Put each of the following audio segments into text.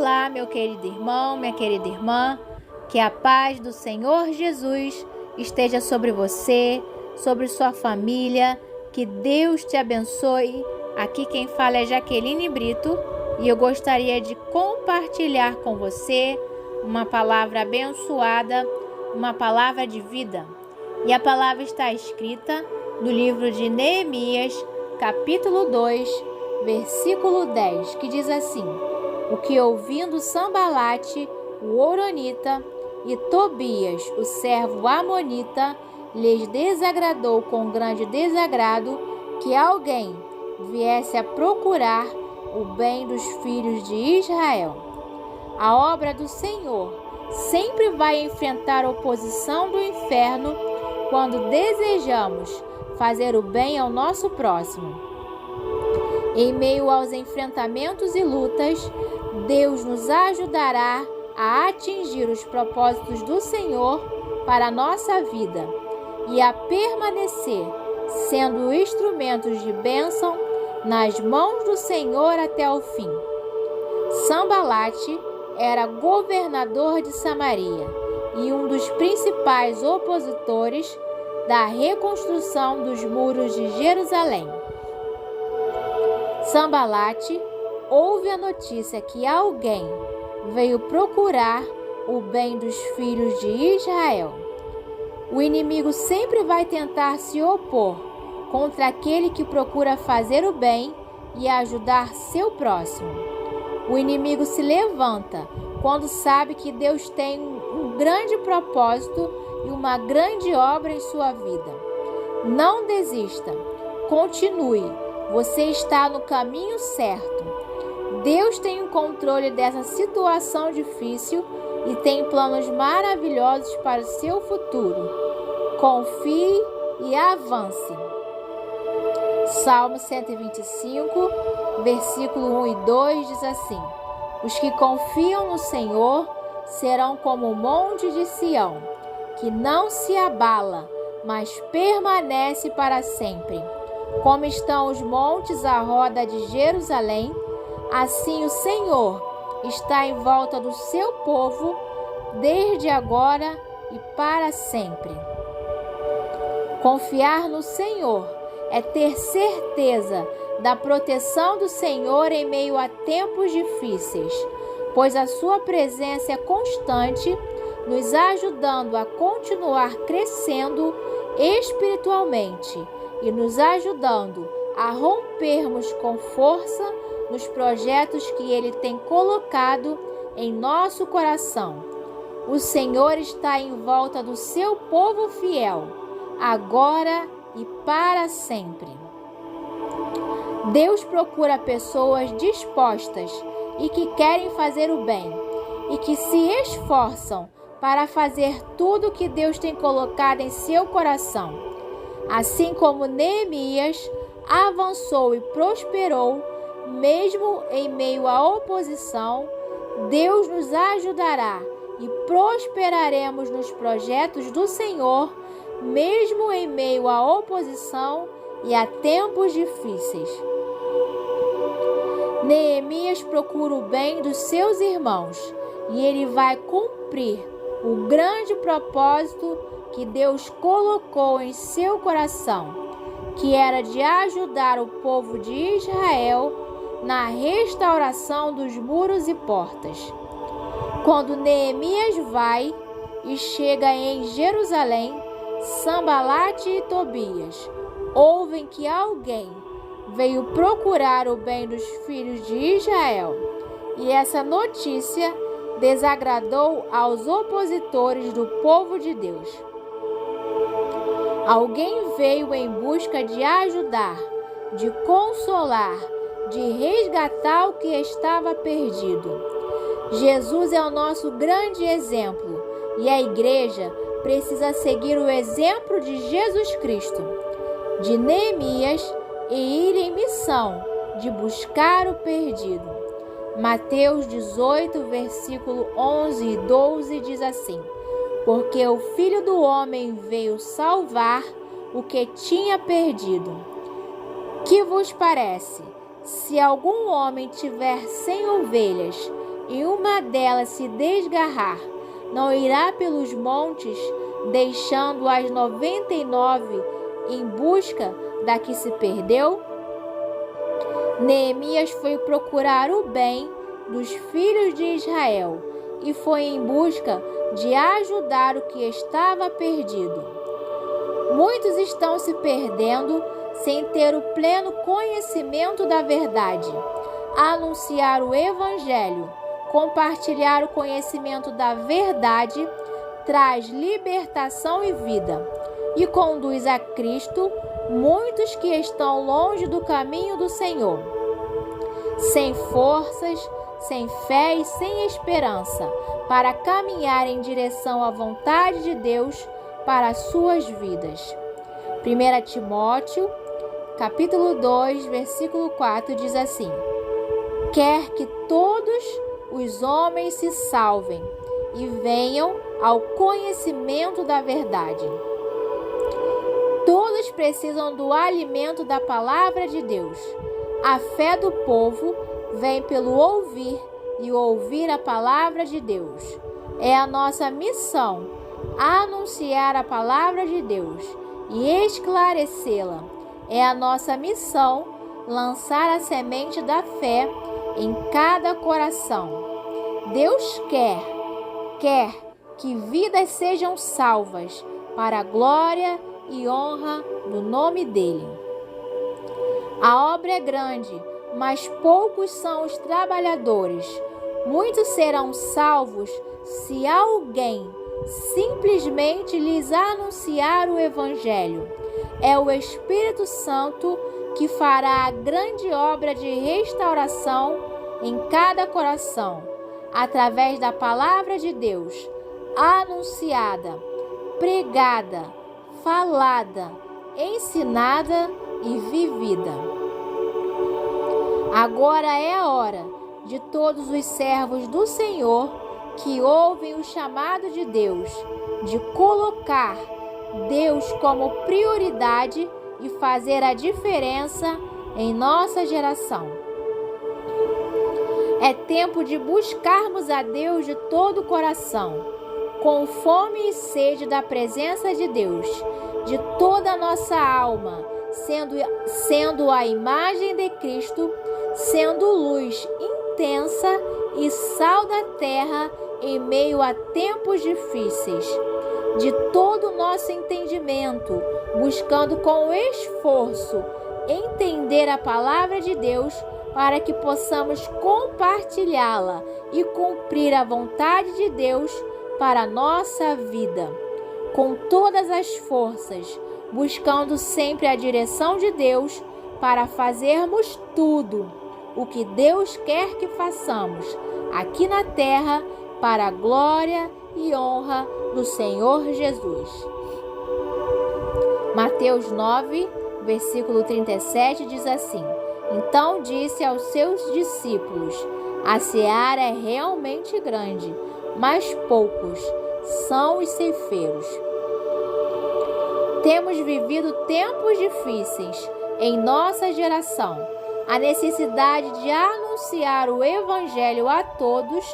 Olá, meu querido irmão, minha querida irmã, que a paz do Senhor Jesus esteja sobre você, sobre sua família, que Deus te abençoe. Aqui quem fala é Jaqueline Brito e eu gostaria de compartilhar com você uma palavra abençoada, uma palavra de vida. E a palavra está escrita no livro de Neemias, capítulo 2, versículo 10, que diz assim: o que ouvindo Sambalate, o horonita, e Tobias, o servo amonita, lhes desagradou com grande desagrado que alguém viesse a procurar o bem dos filhos de Israel. A obra do Senhor sempre vai enfrentar a oposição do inferno quando desejamos fazer o bem ao nosso próximo. Em meio aos enfrentamentos e lutas, Deus nos ajudará a atingir os propósitos do Senhor para a nossa vida e a permanecer sendo instrumentos de bênção nas mãos do Senhor até o fim. Sambalate era governador de Samaria e um dos principais opositores da reconstrução dos muros de Jerusalém. Sambalate ouve a notícia que alguém veio procurar o bem dos filhos de Israel. O inimigo sempre vai tentar se opor contra aquele que procura fazer o bem e ajudar seu próximo. O inimigo se levanta quando sabe que Deus tem um grande propósito e uma grande obra em sua vida. Não desista, continue, você está no caminho certo. Deus tem o controle dessa situação difícil e tem planos maravilhosos para o seu futuro. Confie e avance. Salmo 125, versículo 1 e 2 diz assim: os que confiam no Senhor serão como o monte de Sião, que não se abala, mas permanece para sempre. Como estão os montes à roda de Jerusalém, assim o Senhor está em volta do seu povo, desde agora e para sempre. Confiar no Senhor é ter certeza da proteção do Senhor em meio a tempos difíceis, pois a sua presença é constante, nos ajudando a continuar crescendo espiritualmente e nos ajudando a rompermos com força nos projetos que Ele tem colocado em nosso coração. O Senhor está em volta do seu povo fiel, agora e para sempre. Deus procura pessoas dispostas e que querem fazer o bem e que se esforçam para fazer tudo o que Deus tem colocado em seu coração. Assim como Neemias avançou e prosperou, mesmo em meio à oposição, Deus nos ajudará e prosperaremos nos projetos do Senhor, mesmo em meio à oposição e a tempos difíceis. Neemias procura o bem dos seus irmãos e ele vai cumprir o grande propósito que Deus colocou em seu coração, que era de ajudar o povo de Israel na restauração dos muros e portas. Quando Neemias vai e chega em Jerusalém, Sambalate e Tobias ouvem que alguém veio procurar o bem dos filhos de Israel, e essa notícia desagradou aos opositores do povo de Deus. Alguém veio em busca de ajudar, de consolar, de resgatar o que estava perdido. Jesus é o nosso grande exemplo e a igreja precisa seguir o exemplo de Jesus Cristo, de Neemias, e ir em missão de buscar o perdido. Mateus 18, versículo 11 e 12 diz assim: porque o Filho do Homem veio salvar o que tinha perdido. Que vos parece? Se algum homem tiver 100 ovelhas e uma delas se desgarrar, não irá pelos montes, deixando as 99 em busca da que se perdeu? Neemias foi procurar o bem dos filhos de Israel e foi em busca de ajudar o que estava perdido. Muitos estão se perdendo sem ter o pleno conhecimento da verdade. Anunciar o Evangelho, compartilhar o conhecimento da verdade, traz libertação e vida e conduz a Cristo muitos que estão longe do caminho do Senhor, sem forças, sem fé e sem esperança, para caminhar em direção à vontade de Deus para as suas vidas. 1 Timóteo, capítulo 2, versículo 4 diz assim: quer que todos os homens se salvem e venham ao conhecimento da verdade. Todos precisam do alimento da palavra de Deus. A fé do povo vem pelo ouvir e ouvir a palavra de Deus. É a nossa missão anunciar a palavra de Deus e esclarecê-la. É a nossa missão lançar a semente da fé em cada coração. Deus quer que vidas sejam salvas para a glória e honra do nome dele. A obra é grande, mas poucos são os trabalhadores. Muitos serão salvos se alguém simplesmente lhes anunciar o Evangelho. É o Espírito Santo que fará a grande obra de restauração em cada coração, através da palavra de Deus, anunciada, pregada, falada, ensinada e vivida. Agora é a hora de todos os servos do Senhor que ouvem o chamado de Deus, de colocar Deus como prioridade e fazer a diferença em nossa geração. É tempo de buscarmos a Deus de todo o coração, com fome e sede da presença de Deus, de toda a nossa alma, sendo a imagem de Cristo, sendo luz intensa e sal da terra em meio a tempos difíceis. De todo o nosso entendimento, buscando com esforço entender a palavra de Deus para que possamos compartilhá-la e cumprir a vontade de Deus para a nossa vida. Com todas as forças, buscando sempre a direção de Deus para fazermos tudo o que Deus quer que façamos aqui na terra para a glória e honra do Senhor Jesus. Mateus 9, versículo 37 diz assim: então disse aos seus discípulos: a seara é realmente grande, mas poucos são os ceifeiros. Temos vivido tempos difíceis em nossa geração. A necessidade de anunciar o Evangelho a todos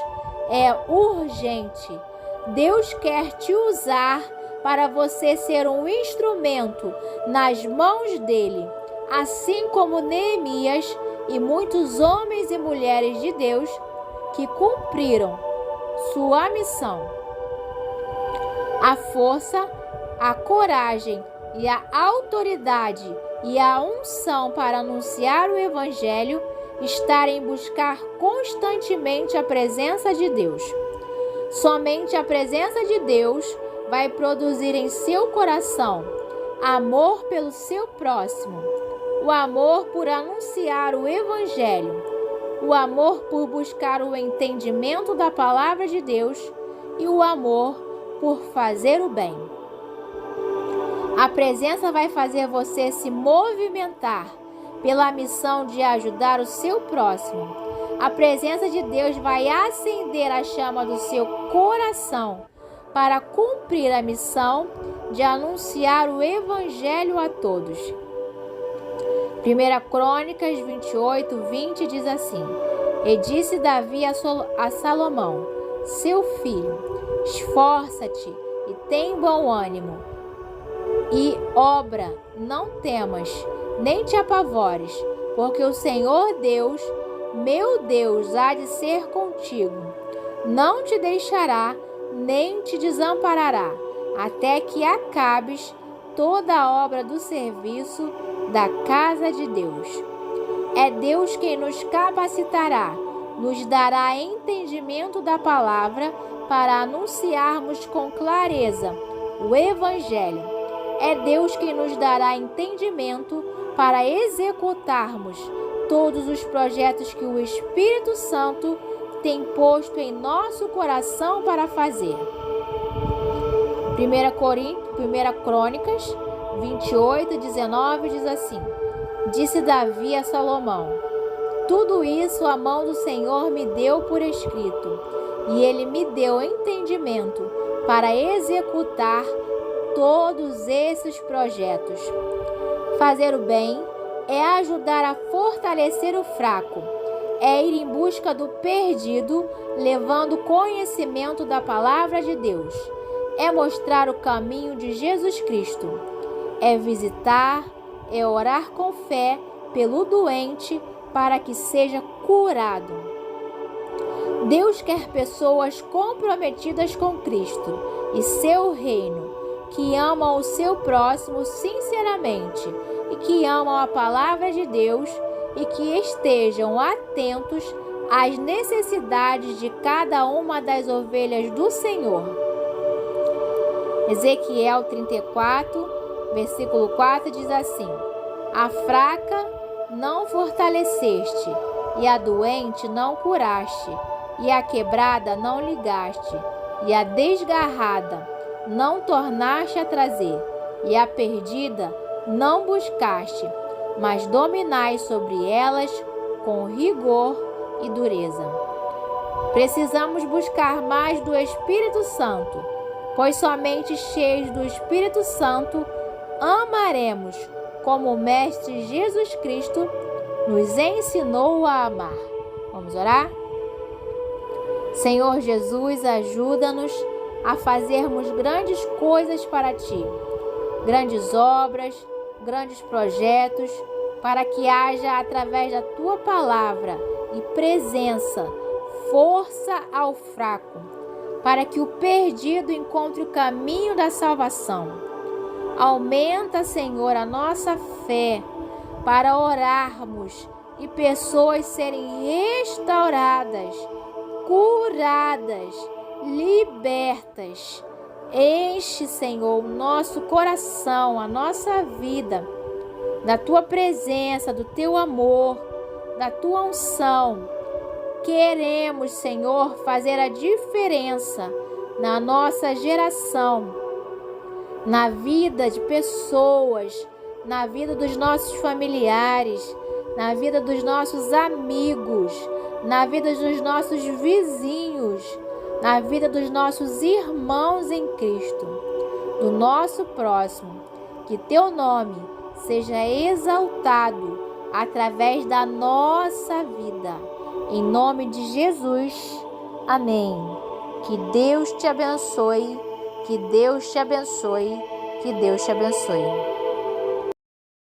é urgente. Deus quer te usar para você ser um instrumento nas mãos dele, assim como Neemias e muitos homens e mulheres de Deus que cumpriram sua missão. A força, a coragem e a autoridade e a unção para anunciar o Evangelho está em buscar constantemente a presença de Deus. Somente a presença de Deus vai produzir em seu coração amor pelo seu próximo, o amor por anunciar o Evangelho, o amor por buscar o entendimento da palavra de Deus e o amor por fazer o bem. A presença vai fazer você se movimentar pela missão de ajudar o seu próximo. A presença de Deus vai acender a chama do seu coração para cumprir a missão de anunciar o Evangelho a todos. 1 Crônicas 28, 20 diz assim: E disse Davi a Salomão, seu filho: esforça-te e tem bom ânimo, e obra, não temas, nem te apavores, porque o Senhor Deus, meu Deus, há de ser contigo. Não te deixará, nem te desamparará, até que acabes toda a obra do serviço da casa de Deus. É Deus quem nos capacitará, nos dará entendimento da palavra para anunciarmos com clareza o Evangelho. É Deus quem nos dará entendimento para executarmos todos os projetos que o Espírito Santo tem posto em nosso coração para fazer. 1 Crônicas 28:19 diz assim: disse Davi a Salomão: tudo isso a mão do Senhor me deu por escrito, e ele me deu entendimento para executar todos esses projetos. Fazer o bem é ajudar a fortalecer o fraco, é ir em busca do perdido, levando conhecimento da palavra de Deus, é mostrar o caminho de Jesus Cristo, é visitar, é orar com fé pelo doente para que seja curado. Deus quer pessoas comprometidas com Cristo e seu reino, que amam o seu próximo sinceramente e que amam a palavra de Deus e que estejam atentos às necessidades de cada uma das ovelhas do Senhor. Ezequiel 34, versículo 4 diz assim: a fraca não fortaleceste, e a doente não curaste, e a quebrada não ligaste, e a desgarrada não tornaste a trazer, e a perdida não buscaste, mas dominais sobre elas com rigor e dureza. Precisamos buscar mais do Espírito Santo, pois somente cheios do Espírito Santo amaremos como o Mestre Jesus Cristo nos ensinou a amar. Vamos orar? Senhor Jesus, ajuda-nos a fazermos grandes coisas para Ti, grandes obras, grandes projetos, para que haja, através da Tua palavra e presença, força ao fraco, para que o perdido encontre o caminho da salvação. Aumenta, Senhor, a nossa fé para orarmos e pessoas serem restauradas, curadas, libertas. Enche, Senhor, o nosso coração, a nossa vida, da Tua presença, do Teu amor, da Tua unção. Queremos, Senhor, fazer a diferença na nossa geração, na vida de pessoas, na vida dos nossos familiares, na vida dos nossos amigos, na vida dos nossos vizinhos, na vida dos nossos irmãos em Cristo, do nosso próximo. Que Teu nome seja exaltado através da nossa vida. Em nome de Jesus. Amém. Que Deus te abençoe. Que Deus te abençoe. Que Deus te abençoe.